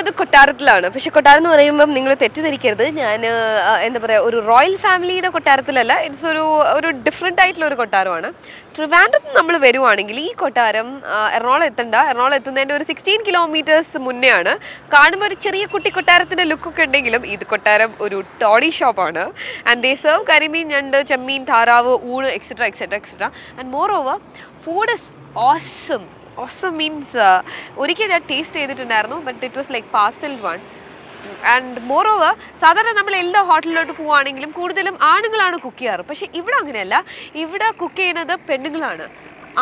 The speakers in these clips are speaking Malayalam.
ഞാനുള്ളത് കൊട്ടാരത്തിലാണ്. പക്ഷെ കൊട്ടാരം എന്ന് പറയുമ്പം നിങ്ങൾ തെറ്റിദ്ധരിക്കരുത്, ഞാൻ എന്താ പറയുക ഒരു റോയൽ ഫാമിലിയുടെ കൊട്ടാരത്തിലല്ല. ഇറ്റ്സ് ഒരു ഡിഫറെൻ്റ് ആയിട്ടുള്ള ഒരു കൊട്ടാരമാണ്. ട്രിവാൻഡ്രത്ത് നമ്മൾ വരുവാണെങ്കിൽ ഈ കൊട്ടാരം എറണാകുളം എത്തണ്ട, എറണാകുളം എത്തുന്നതിൻ്റെ ഒരു 16 കിലോമീറ്റേഴ്സ് മുന്നേ ആണ്. കാണുമ്പോൾ ഒരു ചെറിയ കുട്ടി കൊട്ടാരത്തിൻ്റെ ലുക്കൊക്കെ ഉണ്ടെങ്കിലും ഇത് കൊട്ടാരം ഒരു ടോഡി ഷോപ്പാണ്. ആൻഡ് ദേ സെർവ് കരിമീൻ, ഞണ്ട്, ചെമ്മീൻ, താറാവ്, ഊണ് etcetera etcetera etcetera. And moreover food is awesome. Awesome means ഒരിക്കൽ ഞാൻ ടേസ്റ്റ് ചെയ്തിട്ടുണ്ടായിരുന്നു, but it was like parcelled one. And moreover സാധാരണ നമ്മൾ എല്ലാ ഹോട്ടലിലോട്ട് പോവുകയാണെങ്കിലും കൂടുതലും ആണുങ്ങളാണ് കുക്ക് ചെയ്യാറ്. പക്ഷേ ഇവിടെ അങ്ങനെയല്ല, ഇവിടെ കുക്ക് ചെയ്യുന്നത് പെണ്ണുങ്ങളാണ്.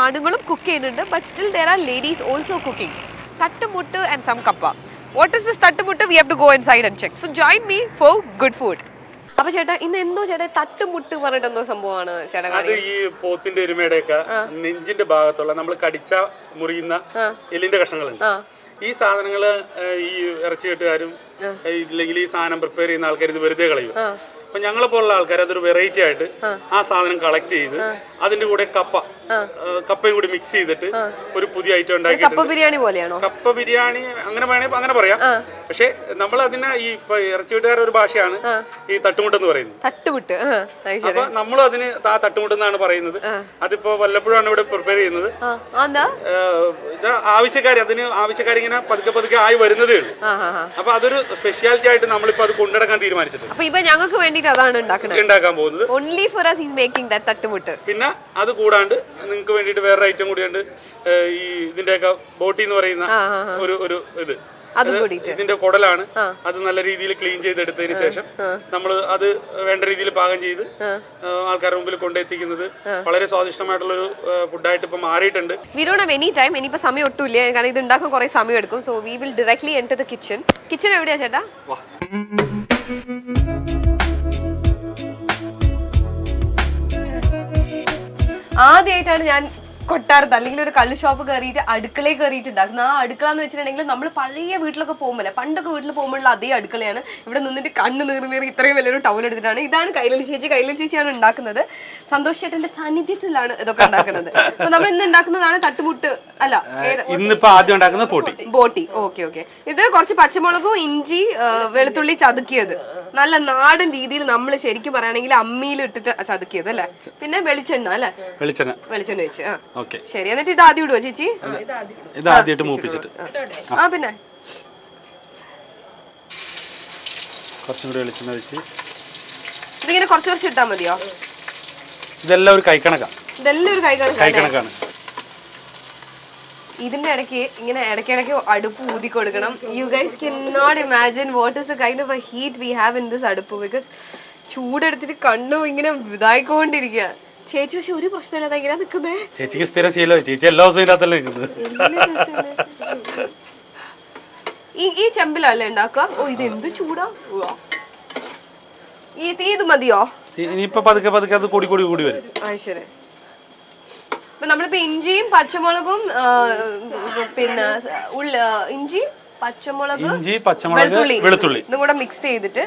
ആണുങ്ങളും കുക്ക് ചെയ്യുന്നുണ്ട്, but still there are ladies also cooking. തട്ടുമുട്ട് ആൻഡ് സം കപ്പ. വാട്ട് ഇസ് ദിസ് തട്ടുമുട്ട്? We have to go inside and check. So join me for good food. അപ്പൊ ചേട്ടാ ഇന്ന് എന്തോ ചേട്ടാ തട്ടുമുട്ട് പറഞ്ഞിട്ട് എന്തോ സംഭവമാണ് ചേട്ടാ? അത് ഈ പോത്തിന്റെ എരുമയുടെയൊക്കെ നെഞ്ചിന്റെ ഭാഗത്തുള്ള നമ്മൾ കടിച്ച മുറിയുന്ന എല്ലിന്റെ കഷ്ണങ്ങളുണ്ട്. ഈ സാധനങ്ങള് ഈ ഇറച്ചി കെട്ടുകാരും ഇല്ലെങ്കിൽ ഈ സാധനം പ്രിപ്പയർ ചെയ്യുന്ന ആൾക്കാർ ഇത് വെറുതെ കളയും. അപ്പൊ ഞങ്ങളെ പോലുള്ള ആൾക്കാർ അതൊരു വെറൈറ്റി ആയിട്ട് ആ സാധനം കളക്ട് ചെയ്ത് അതിന്റെ കൂടെ കപ്പയും കൂടി മിക്സ് ചെയ്തിട്ട് ഒരു പുതിയ ഐറ്റം ഉണ്ടാക്കി. കപ്പ ബിരിയാണി പോലെയാണോ? കപ്പ ബിരിയാണി അങ്ങനെ വേണേ അങ്ങനെ പറയാം. പക്ഷെ നമ്മൾ അതിനെ ഈ ഇറച്ചി വീട്ടുകാരുടെ ഒരു ഭാഷയാണ് ഈ തട്ടുമുട്ടെന്ന് പറയുന്നത്. തട്ടുമുട്ട്. അപ്പൊ നമ്മളും അതിന് ആ തട്ടുമുട്ടെന്നാണ് പറയുന്നത്. അതിപ്പോ വല്ലപ്പോഴാണ് ഇവിടെ പ്രിപ്പയർ ചെയ്യുന്നത്. ആവശ്യക്കാരിങ്ങനെ പതുക്കെ പതുക്കെ ആയി വരുന്നതേ ഉള്ളൂ. അപ്പൊ അതൊരു സ്പെഷ്യാലിറ്റി ആയിട്ട് നമ്മളിപ്പോ അത് കൊണ്ടുനടക്കാൻ തീരുമാനിച്ചിട്ടുണ്ട്. അപ്പൊ ഇപ്പൊ ഞങ്ങൾക്ക് വേണ്ടിട്ട് അതാണ് ഉണ്ടാക്കാൻ പോകുന്നത്. Only for us is making that തട്ടുമുട്ട്. പിന്നെ അത് കൂടാണ്ട് നിങ്ങൾക്ക് വേണ്ടിട്ട് വേറെ ഐറ്റം കൂടിയുണ്ട്. ഈ ഇതിന്റെയൊക്കെ ബോട്ടി എന്ന് പറയുന്ന ഒരു ഇത് ഇതിന്റെ കുടലാണ്. അത് നല്ല രീതിയിൽ ക്ലീൻ ചെയ്തെടുത്തതിന് ശേഷം നമ്മൾ അത് വേണ്ട രീതിയിൽ പാകം ചെയ്ത് ആൾക്കാരുടെ മുമ്പിൽ കൊണ്ടെത്തിക്കുന്നത് വളരെ സ്വാദിഷ്ടമായിട്ടുള്ളൊരു ഫുഡായിട്ട് ഇപ്പൊ മാറിയിട്ടുണ്ട്. We don't have any time. ഇനിയിപ്പോ സമയം ഒട്ടുമില്ല, കാരണം ഇത് ഉണ്ടാക്കാൻ കുറെ സമയം എടുക്കും. So we will directly enter the kitchen. Kitchen എവിടെയാ ചേട്ടാ? ആദ്യമായിട്ടാണ് ഞാൻ കൊട്ടാരത്ത് അല്ലെങ്കിൽ ഒരു കള്ള് ഷോപ്പ് കയറിയിട്ട് അടുക്കളയിൽ കയറിയിട്ട് ഉണ്ടാക്കുന്നത്. ആ അടുക്കള എന്ന് വെച്ചിട്ടുണ്ടെങ്കിൽ നമ്മൾ പഴയ വീട്ടിലൊക്കെ പോകുമ്പോൾ പണ്ടൊക്കെ വീട്ടിൽ പോകുമ്പോഴുള്ള അതേ അടുക്കളയാണ്. ഇവിടെ നിന്നിട്ട് കണ്ണ് നീറി ഇത്രയും വലിയൊരു ടൗൽ എടുത്തിട്ടാണ്. ഇതാണ് കൈലലി ചേച്ചിയാണ് ഉണ്ടാക്കുന്നത്. സന്തോഷ് ചേട്ടന്റെ സാന്നിധ്യത്തിലാണ് ഇതൊക്കെ ഉണ്ടാക്കുന്നത്. അപ്പൊ നമ്മൾ ഇന്ന് ഉണ്ടാക്കുന്നതാണ് തട്ടുമുട്ട്. അല്ല, ഇന്നിപ്പോ ആദ്യം ഉണ്ടാക്കുന്നത് ബോട്ടി. Okay okay. ഇത് കുറച്ച് പച്ചമുളകും ഇഞ്ചി വെളുത്തുള്ളി ചതുക്കിയത്, നല്ല നാടൻ രീതിയിൽ നമ്മൾ ശരിക്കും പറയുകയാണെങ്കിൽ അമ്മിയിൽ ഇട്ടിട്ട് ചതുക്കിയത് അല്ലെ. പിന്നെ വെളിച്ചെണ്ണ അല്ലെ, വെളിച്ചെണ്ണ വെച്ച്. ശരി, എന്നിട്ട് ഇത് ആദ്യം ഇടുവോ ചേച്ചി? ഇത് ആദ്യമായിട്ട് മൂപ്പിച്ചിട്ട് പിന്നെ കുറച്ചും കൂടി വെളിച്ചെണ്ണ വെച്ച് ഇതിങ്ങനെ കുറച്ച് ഇട്ടാ മതിയോ? ഇതെല്ലാം ഒരു കൈക്കണക്കാണ്. ഇതിന്റെ ഇടയ്ക്ക് ഇങ്ങനെ ഇടയ്ക്കിടയ്ക്ക് അടുപ്പ് ഊതി കൊടുക്കണം. You guys can not imagine what is the kind of a heat we have in this അടുപ്പ്. ബിക്കോസ് ചൂടെടുത്തിട്ട് കണ്ണും ഇങ്ങനെ ഇതായിക്കൊണ്ടിരിക്കുക. ചേച്ചി പക്ഷെ ഒരു പ്രശ്നമില്ലാതെ ഇങ്ങനെ നിൽക്കുന്നേ. ചേച്ചിക്ക് സ്ഥിരം ശീലമായി, ചേച്ചി എല്ലാ ദിവസവും ഇതിനകത്തല്ലേ നിൽക്കുന്നത്. ഈ ചെമ്പിലല്ലേ ഉണ്ടാക്കുക? ഓ, ഇത് എന്ത് ചൂടാ. ഈ തീ ഇത് മതിയോ? ഇനിയിപ്പോ പതുക്കെ പതുക്കെ അത് കൂടി വരും. ശരി. അപ്പൊ നമ്മളിപ്പോ ഇഞ്ചിയും പച്ചമുളകും പിന്നെ ഇഞ്ചി പച്ചമുളക് വെളുത്തുള്ളി ഇതും കൂടെ മിക്സ് ചെയ്തിട്ട്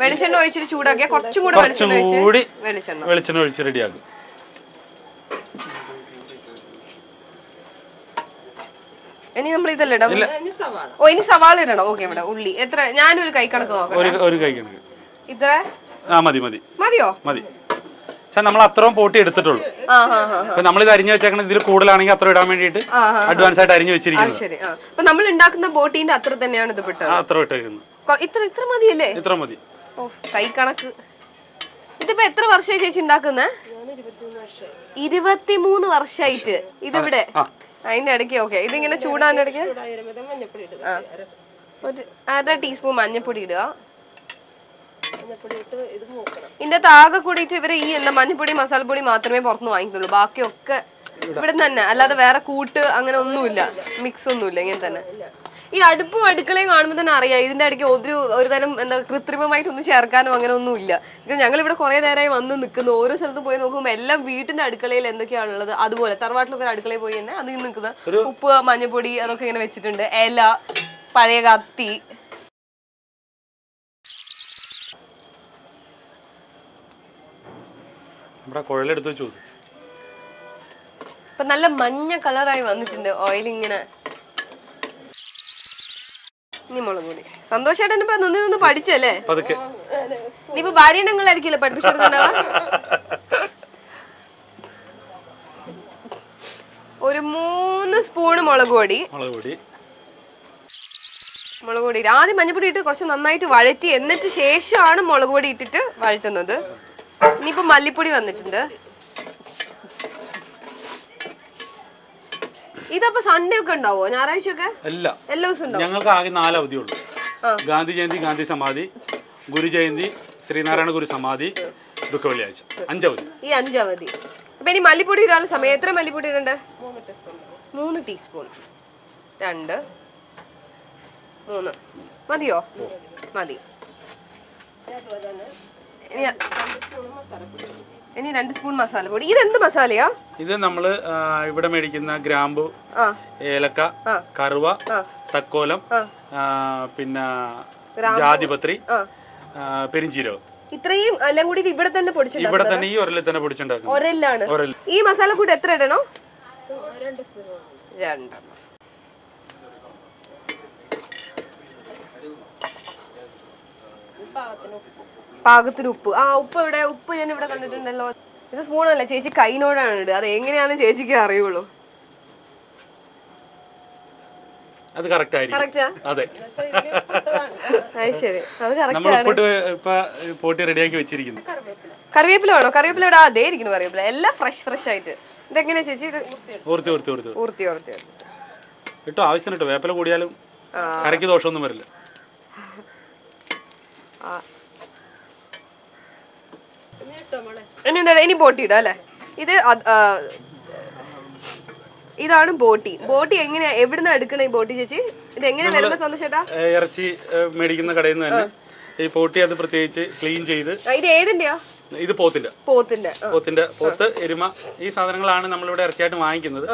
വെളിച്ചെണ്ണ ഒഴിച്ചിട്ട് ചൂടാക്കിയ കുറച്ചും കൂടെ വെളിച്ചെണ്ണ ഒഴിച്ച് റെഡിയാക്കും. ഇനി നമ്മൾ ഇതെല്ലാം ഇടാം. ഓ, ഇനി സവാള ഇടണം. ഓക്കെ. ഇവിടെ ഉള്ളി എത്ര? ഞാനൊരു കൈക്കണക്ക് നോക്കാം. ഒരു കൈക്കണക്ക് ഇത്ര മതിയോ? മതി. നമ്മൾ അത്രയും പോട്ടി എടുത്തിട്ടുള്ളൂ. നമ്മൾ ഇത് അരിഞ്ഞു വെച്ചേക്കണം. ഇതിൽ കൂടുതലാണെങ്കിൽ അത്ര ഇടാൻ വേണ്ടിട്ട് അഡ്വാൻസ് ആയിട്ട് അരിഞ്ഞു വെച്ചിരിക്കുന്നത്. ശരി. അപ്പൊ നമ്മൾ ഉണ്ടാക്കുന്ന ബോട്ടിന്റെ അത്ര തന്നെയാണ് ഇത് വിട്ടത്. അത്ര ഇട്ടേക്കുന്നത്. ഇത്ര മതിയല്ലേ? ഇത്ര മതി. ഓ, കൈ കണക്ക്. ഇതിപ്പോ എത്ര വർഷമായി ചേച്ചി ഉണ്ടാക്കുന്നേ? 23 വർഷമായിട്ട് ഇതിവിടെ. അതിന്റെ ഇടയ്ക്ക് ഓക്കെ. ഇതിങ്ങനെ ചൂടാന്റെ ഇടയ്ക്ക് 1/2 ടീസ്പൂൺ മഞ്ഞപ്പൊടി ഇടുക. ഇതിന്റെ ആകെ കൂടിയിട്ട് ഇവര് ഈ മഞ്ഞപ്പൊടി മസാലപ്പൊടി മാത്രമേ പുറത്തുനിന്ന് വാങ്ങിക്കുള്ളൂ. ബാക്കിയൊക്കെ ഇവിടെ തന്നെ, അല്ലാതെ വേറെ കൂട്ട് അങ്ങനെ ഒന്നുമില്ല, മിക്സ് ഒന്നുമില്ല. ഇങ്ങനെ തന്നെ ഈ അടുപ്പും അടുക്കളയും കാണുമ്പോൾ തന്നെ അറിയാം ഇതിന്റെ ഇടയ്ക്ക് ഒരു തരം എന്താ കൃത്രിമമായിട്ടൊന്നും ചേർക്കാനോ അങ്ങനെ ഒന്നും ഇല്ല. ഞങ്ങൾ ഇവിടെ കുറെ നേരമായി വന്ന് നിൽക്കുന്നു. ഓരോ സ്ഥലത്തും പോയി നോക്കുമ്പോൾ എല്ലാം വീട്ടിന്റെ അടുക്കളയിൽ എന്തൊക്കെയാണുള്ളത് അതുപോലെ തറവാട്ടിലൊക്കെ അടുക്കളയിൽ പോയി തന്നെ അത് നിൽക്കുന്ന ഉപ്പ് മഞ്ഞപ്പൊടി അതൊക്കെ ഇങ്ങനെ വെച്ചിട്ടുണ്ട്. ഇല, പഴയ കത്തി. ഇപ്പൊ നല്ല മഞ്ഞ കളറായി വന്നിട്ടുണ്ട്. ഓയിൽ ഇങ്ങനെ ഇനി മുളക് പൊടി. സന്തോഷേട്ടൻ ഇപ്പൊ നിന്ന് പഠിച്ചല്ലേ? പതുക്കെ. ഇനിയിപ്പോ ഭാര്യനങ്ങളായിരിക്കില്ല പഠിപ്പിച്ചെടുക്കണ്ടാവ. ഒരു 3 സ്പൂൺ മുളക് പൊടി. ആദ്യം മഞ്ഞപ്പൊടി ഇട്ട് കുറച്ച് നന്നായിട്ട് വഴറ്റി എന്നിട്ട് ശേഷമാണ് മുളക് പൊടി ഇട്ടിട്ട് വഴറ്റുന്നത്. ഇനിയിപ്പോ മല്ലിപ്പൊടി വന്നിട്ടുണ്ട്. ഇതപ്പോ സൺഡേ ഒക്കെ ഉണ്ടാവോ? ഞായറാഴ്ച ഒക്കെ എല്ലാ ദിവസവും ഉണ്ടാവും. ഞങ്ങൾക്ക് ആകെ 4 അവധിയുള്ളൂ. ഗാന്ധി ജയന്തി, ഗാന്ധി സമാധി, ഗുരു ജയന്തി, ശ്രീനാരായണ ഗുരു സമാധി, ദുഃഖ വെള്ളിയാഴ്ച. 5 അവധി. ഈ 5 അവധി. അപ്പൊ ഇനി മല്ലിപ്പൊടി ഇടാനുള്ള സമയം എത്ര മല്ലിപ്പൊടി ഇടണ്ടേ? 3 ടീസ്പൂൺ. 2 3 മതിയോ? മതി. ഇനി 2 സ്പൂൺ മസാലപ്പൊടി. ഇതെന്ത് മസാലയാ? ഇത് നമ്മള് ഇവിടെ മേടിക്കുന്ന ഗ്രാമ്പു, ഏലക്ക, കറുവ, തക്കോലം, പിന്നെ ജാതിപത്രി, പെരിഞ്ചീരകം. ഇത്രയും എല്ലാം കൂടി ഇവിടെ തന്നെ പൊടിച്ചിട്ടുണ്ടാക്കും. ഇവിടെ തന്നെ ഈ ഒരലിൽ തന്നെ പൊടിച്ചിട്ടുണ്ടാക്കും. ഒരലാണ്. ഈ മസാലക്കൂട്ട് എത്ര ഇടണോ? 2. പാകത്തിന് ഉപ്പ്. ഉപ്പ് ഇവിടെ. ഉപ്പ് ഞാൻ ഇവിടെ കണ്ടിട്ടുണ്ടല്ലോ. ഇത് സ്പൂണല്ല, ചേച്ചി കൈനോടാണ് ഇടുക. അത് എങ്ങനെയാണെന്ന് ചേച്ചിക്ക് അറിയുള്ളൂ. അത് കറക്റ്റ് ആയിരിക്കും. അതെ. ശരി, അത് പോട്ടി റെഡിയാക്കി വെച്ചിരിക്കുന്നു. കറിവേപ്പില വേണോ? കറിവേപ്പില ഇവിടെ അതേ ഇരിക്കുന്നു. കറിവേപ്പില എല്ലാം ഫ്രഷ് ആയിട്ട്. ഇതെങ്ങനെയാ ചേച്ചി? ഊർത്തി ഇട്ടോ, ആവശ്യത്തിന് ഇട്ടോ. വേപ്പില കൂടിയാലും കറിക്ക് ദോഷമൊന്നും വരില്ല. ഇനി ബോട്ടി ഇടാം അല്ലേ? ഇതാണ് ബോട്ടി. ബോട്ടി എങ്ങനെയാ, എവിടുന്ന എടുക്കണേ ബോട്ടി ചേച്ചി? ഇത് എങ്ങനെയാ വരുമ്പോ സന്തോഷേട്ടാ? ഇറച്ചി മേടിക്കുന്ന കടയിൽ നിന്ന് തന്നെ ഈ ബോട്ടി അത് പ്രത്യേകിച്ച് ക്ലീൻ ചെയ്ത്. ഇത് ഏതിന്റെയാ? ഇത് പോത്ത്, എരുമ, ഈ സാധനങ്ങളാണ് നമ്മളിവിടെ ഇറച്ചിയായിട്ട് വാങ്ങിക്കുന്നത്.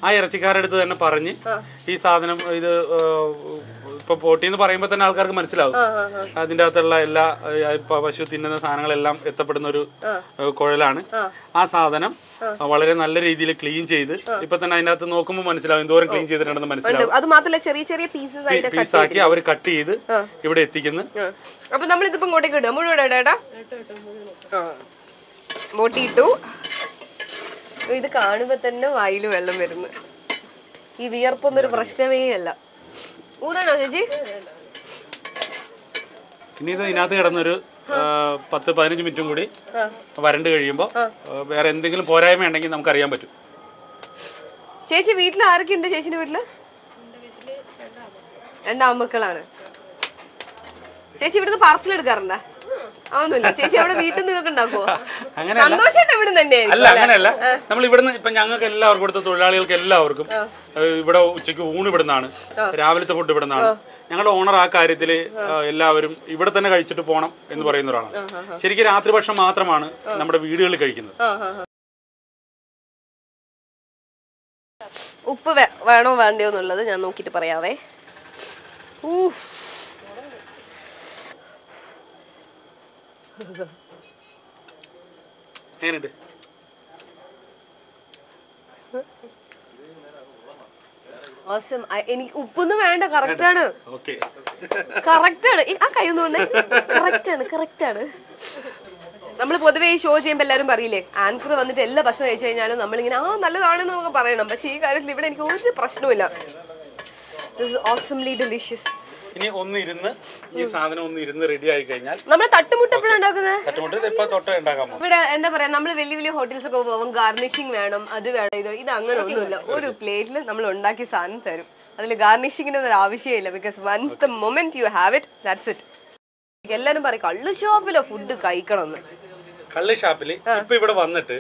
ആ ഇറച്ചിക്കാരുടെ അടുത്ത് തന്നെ പറഞ്ഞ് ഈ സാധനം ഇത് ഇപ്പൊ പോട്ടി എന്ന് പറയുമ്പോൾ തന്നെ ആൾക്കാർക്ക് മനസ്സിലാവും. അതിൻ്റെ അകത്തുള്ള എല്ലാ പശു തിന്നുന്ന സാധനങ്ങളെല്ലാം എത്തപ്പെടുന്ന ഒരു കുഴലാണ്. ആ സാധനം വളരെ നല്ല രീതിയിൽ ക്ലീൻ ചെയ്ത് ഇപ്പൊ തന്നെ അതിന്റെ അകത്ത് നോക്കുമ്പോൾ മനസ്സിലാവും എന്തോരം ക്ലീൻ ചെയ്തിട്ടുണ്ടെന്ന് മനസ്സിലാവും. അത് മാത്രമല്ല ചെറിയ ചെറിയ പീസാക്കി അവർ കട്ട് ചെയ്ത് ഇവിടെ എത്തിക്കുന്നു. അപ്പൊ നമ്മൾ ഇതിപ്പോ ഇങ്ങോട്ടേക്ക് ഇടുക. മുഴുവൻ ഇടാ. ബോട്ടി ഇട്ടു. ഇത് കാണുമ്പോ തന്നെ വായില് വെള്ളം വരുന്നു. ഈ വിയർപ്പൊന്നും ഒരു പ്രശ്നമേ അല്ല. ഊതാണോ ചേച്ചി? ഇനി ഇത് ഇതിനകത്ത് കിടന്നൊരു 10-15 മിനിറ്റും കൂടി വരണ്ട് കഴിയുമ്പോൾ വേറെ എന്തെങ്കിലും പോരായ്മ ഉണ്ടെങ്കിൽ നമുക്ക് അറിയാൻ പറ്റും. ചേച്ചി വീട്ടിൽ ആരൊക്കെ ഉണ്ട്? ചേച്ചിന്റെ വീട്ടില് 2 ആൺമക്കളാണ്. ചേച്ചി ഇവിടുന്ന് പാർസൽ എടുക്കാറുണ്ടോ? അതൊന്നുമില്ല. ചേച്ചി അവിടെ വീട്ടിൽ നിന്നൊക്കെ ഉണ്ടാക്കുവോ? സന്തോഷമായിട്ട് ഇവിടെ തന്നെ? അല്ല, അങ്ങനെയല്ല. നമ്മൾ ഇവിടുന്ന് ഇപ്പൊ ഞങ്ങൾക്ക് എല്ലാവർക്കും ഇവിടുത്തെ തൊഴിലാളികൾക്ക് എല്ലാവർക്കും ഇവിടെ ഉച്ചയ്ക്ക് ഊണ് ഇവിടുന്നാണ്, രാവിലത്തെ ഫുഡ് ഇവിടുന്നാണ്. ഞങ്ങളുടെ ഓണർ ആ കാര്യത്തില് എല്ലാവരും ഇവിടെ തന്നെ കഴിച്ചിട്ട് പോകണം എന്ന് പറയുന്ന ഒരാളാണ്. ശരിക്കും രാത്രി ഭക്ഷണം മാത്രമാണ് നമ്മുടെ വീടുകളിൽ കഴിക്കുന്നത്. ഉപ്പ് വേണോ വേണ്ടയോ എന്നുള്ളത് ഞാൻ നോക്കിട്ട് പറയാവേ. എനിക്ക് ഉപ്പൊന്നും വേണ്ട. കറക്റ്റാണ്. ആ കൈ ഒന്നുകൊണ്ട് കറക്റ്റാണ്. നമ്മൾ പൊതുവെ ഈ ഷോ ചെയ്യുമ്പോൾ എല്ലാവരും പറയില്ലേ, ആൻസർ വന്നിട്ട് എല്ലാ ഭക്ഷണം കഴിച്ചു കഴിഞ്ഞാലും നമ്മളിങ്ങനെ നല്ലതാണെന്ന് നമുക്ക് പറയണം. പക്ഷെ ഈ കാര്യത്തിൽ ഇവിടെ എനിക്ക് ഒരു പ്രശ്നമില്ല. This is awesomely delicious. ഇനി ഈ സാധനം ഒന്ന് ഇരുന്ന് റെഡി ആയി കഴിഞ്ഞാൽ നമ്മൾ തട്ടുമുട്ട എപ്പോഴാണ് ഉണ്ടാക്കുന്നത്? ഇവിടെ എന്താ പറയാ, നമ്മൾ വലിയ ഹോട്ടൽസ് ഒക്കെ പോകുമ്പോൾ ഗാർണിഷിംഗ് വേണം, അത് വേണം, ഇത് അങ്ങനെ ഒന്നുമില്ല. ഒരു പ്ലേറ്റിൽ നമ്മൾ ഉണ്ടാക്കിയ സാധനം തരും. അതിൽ ഗാർണിഷിങ്ങിന് ഒരു ആവശ്യമില്ല. Because once the moment you have it, that's it. എല്ലാരും പറയും കള്ള് ഷോപ്പിലെ ഫുഡ് കഴിക്കണം എന്ന്. കള്ള് ഷാപ്പില് ഇപ്പൊ ഇവിടെ വന്നിട്ട്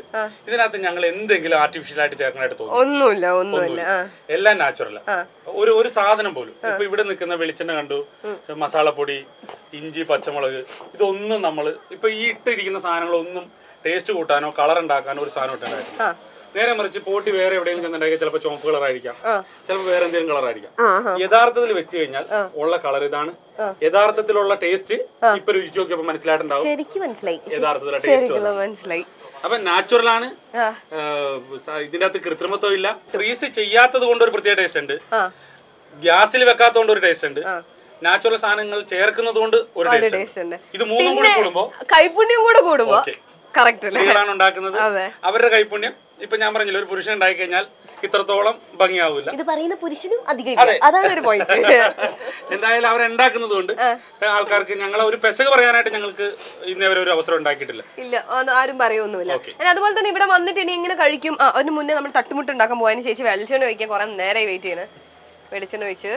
ഇതിനകത്ത് ഞങ്ങൾ എന്തെങ്കിലും ആർട്ടിഫിഷ്യൽ ആയിട്ട് ചേർക്കാനായിട്ട് തോന്നുന്നു? ഒന്നുമില്ല. എല്ലാം നാച്ചുറലാ. ഒരു സാധനം പോലും ഇപ്പൊ ഇവിടെ നിൽക്കുന്ന വെളിച്ചെണ്ണ കണ്ടു, മസാലപ്പൊടി, ഇഞ്ചി, പച്ചമുളക്, ഇതൊന്നും നമ്മള് ഇപ്പൊ ഈ ഇട്ടിരിക്കുന്ന സാധനങ്ങളൊന്നും ടേസ്റ്റ് കൂട്ടാനോ കളർ ഉണ്ടാക്കാനോ ഒരു സാധനം ഇട്ടുണ്ടായിരുന്നു. നേരെ മറിച്ച് പോട്ടി വേറെ എവിടെയെങ്കിലും ചെന്നുണ്ടാക്കിയാൽ ചിലപ്പോൾ ചുവപ്പ് കളറായിരിക്കാം, ചിലപ്പോൾ വേറെ എന്തെങ്കിലും കളറായിരിക്കാം. യഥാർത്ഥത്തിൽ വെച്ച് കഴിഞ്ഞാൽ ഉള്ള കളർ ഇതാണ്. യഥാർത്ഥത്തിലുള്ള ടേസ്റ്റ് ഇപ്പൊ രുചിച്ച് നോക്കിയപ്പോ മനസ്സിലായിട്ടുണ്ടാവും. യഥാർത്ഥത്തിലുള്ള ടേസ്റ്റ് അപ്പൊ നാച്ചുറൽ ആണ്. ഇതിന്റെ അകത്ത് കൃത്രിമത്വം ഇല്ല. ഫ്രീസ് ചെയ്യാത്തത് കൊണ്ട് ഒരു പ്രത്യേക ടേസ്റ്റ് ഉണ്ട്, ഗ്യാസിൽ വെക്കാത്തത് കൊണ്ട് ഒരു ടേസ്റ്റ് ഉണ്ട്, നാച്ചുറൽ സാധനങ്ങൾ ചേർക്കുന്നത് കൊണ്ട് ഒരു ടേസ്റ്റ് ഉണ്ട്. ഇത് മൂന്നും കൂടി കൂടുമ്പോ കൈപുണ്യം കൂടെ കൂടുമ്പോ കറക്റ്റ് സ്ത്രീകളാണ് ഉണ്ടാക്കുന്നത്. അവരുടെ കൈപുണ്യം ഇപ്പൊ ഞാൻ പറഞ്ഞില്ല, ഒരു പുരുഷൻ ഉണ്ടായി കഴിഞ്ഞാൽ ഇത്രത്തോളം ഭംഗിയാവില്ല. ഇത് പറയുന്ന പുരുഷനും അധികം അതാണ് ഒരു പോയിന്റ്. എന്തായാലും അവരുണ്ടാക്കുന്നത് കൊണ്ട് ആൾക്കാർക്ക് ഞങ്ങളെ ഒരു പെസക് പറയാനായിട്ട് ഞങ്ങൾക്ക് ഇന്നേവരെ ഒരു അവസരം ഉണ്ടാക്കിയിട്ടില്ല. ഇല്ല, ആരും പറയൊന്നുമില്ല. അതുപോലെ തന്നെ ഇവിടെ വന്നിട്ട് ഇനി എങ്ങനെ കഴിക്കും? അതിന് മുന്നേ നമ്മൾ തട്ടുമുട്ട് ഉണ്ടാക്കാൻ പോയതിന് ചേച്ചി വെളിച്ചെണ്ണ ഒഴിക്കാൻ കുറെ നേരെ വെയിറ്റ് ചെയ്യണേ. വെളിച്ചെണ്ണ ഒഴിച്ച്